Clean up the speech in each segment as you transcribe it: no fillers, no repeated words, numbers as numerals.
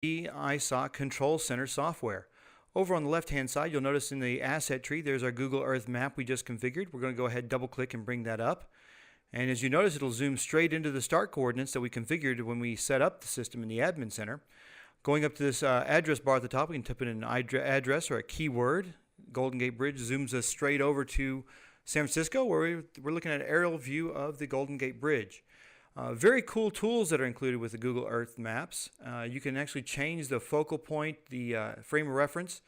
the ISOC Control Center software. Over on the left-hand side, you'll notice in the asset tree, there's our Google Earth map we just configured. We're going to go ahead and double-click and bring that up. And as you notice, it'll zoom straight into the start coordinates that we configured when we set up the system in the admin center. Going up to this address bar at the top, we can type in an address or a keyword. Golden Gate Bridge zooms us straight over to San Francisco, where we're looking at an aerial view of the Golden Gate Bridge. Very cool tools that are included with the Google Earth Maps. You can actually change the focal point, the frame of reference,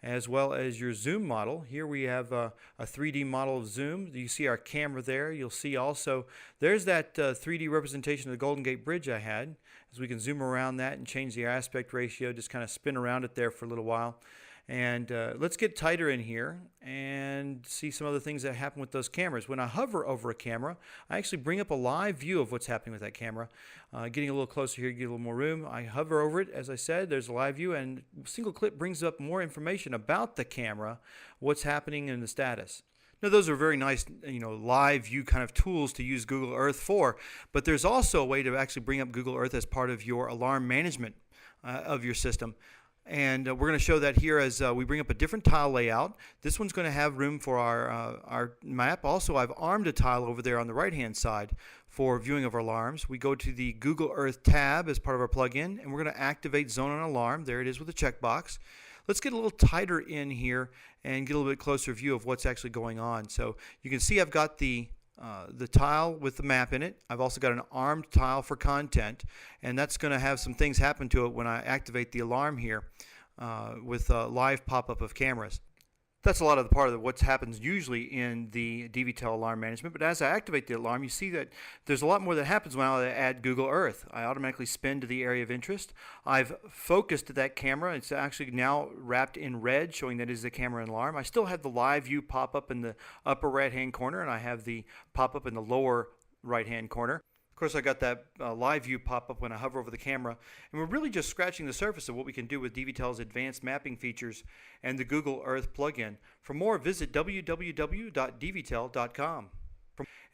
as well as your zoom model. Here we have a 3D model of zoom. You see our camera there. You'll see also there's that 3D representation of the Golden Gate Bridge I had. As we can zoom around that and change the aspect ratio, just kind of spin around it there for a little while. And let's get tighter in here and see some other things that happen with those cameras. When I hover over a camera, I actually bring up a live view of what's happening with that camera. Getting a little closer here, get a little more room. I hover over it, as I said, there's a live view, and single click brings up more information about the camera, what's happening in the status. Now, those are very nice, live view kind of tools to use Google Earth for, but there's also a way to actually bring up Google Earth as part of your alarm management of your system. And we're going to show that here as we bring up a different tile layout. This one's going to have room for our map. Also, I've armed a tile over there on the right-hand side for viewing of our alarms. We go to the Google Earth tab as part of our plugin, and we're going to activate Zone on Alarm. There it is with a checkbox. Let's get a little tighter in here and get a little bit closer view of what's actually going on. So you can see I've got the tile with the map in it. I've also got an armed tile for content, and that's going to have some things happen to it when I activate the alarm here with a live pop-up of cameras. That's a lot of the part of what happens usually in the DVTEL alarm management, but as I activate the alarm, you see that there's a lot more that happens when I add Google Earth. I automatically spin to the area of interest. I've focused that camera. It's actually now wrapped in red, showing that it is the camera and alarm. I still have the live view pop up in the upper right-hand corner, and I have the pop-up in the lower right-hand corner. Of course, I got that live view pop up when I hover over the camera, and we're really just scratching the surface of what we can do with DVTEL's advanced mapping features and the Google Earth plugin. For more, visit www.dvtel.com.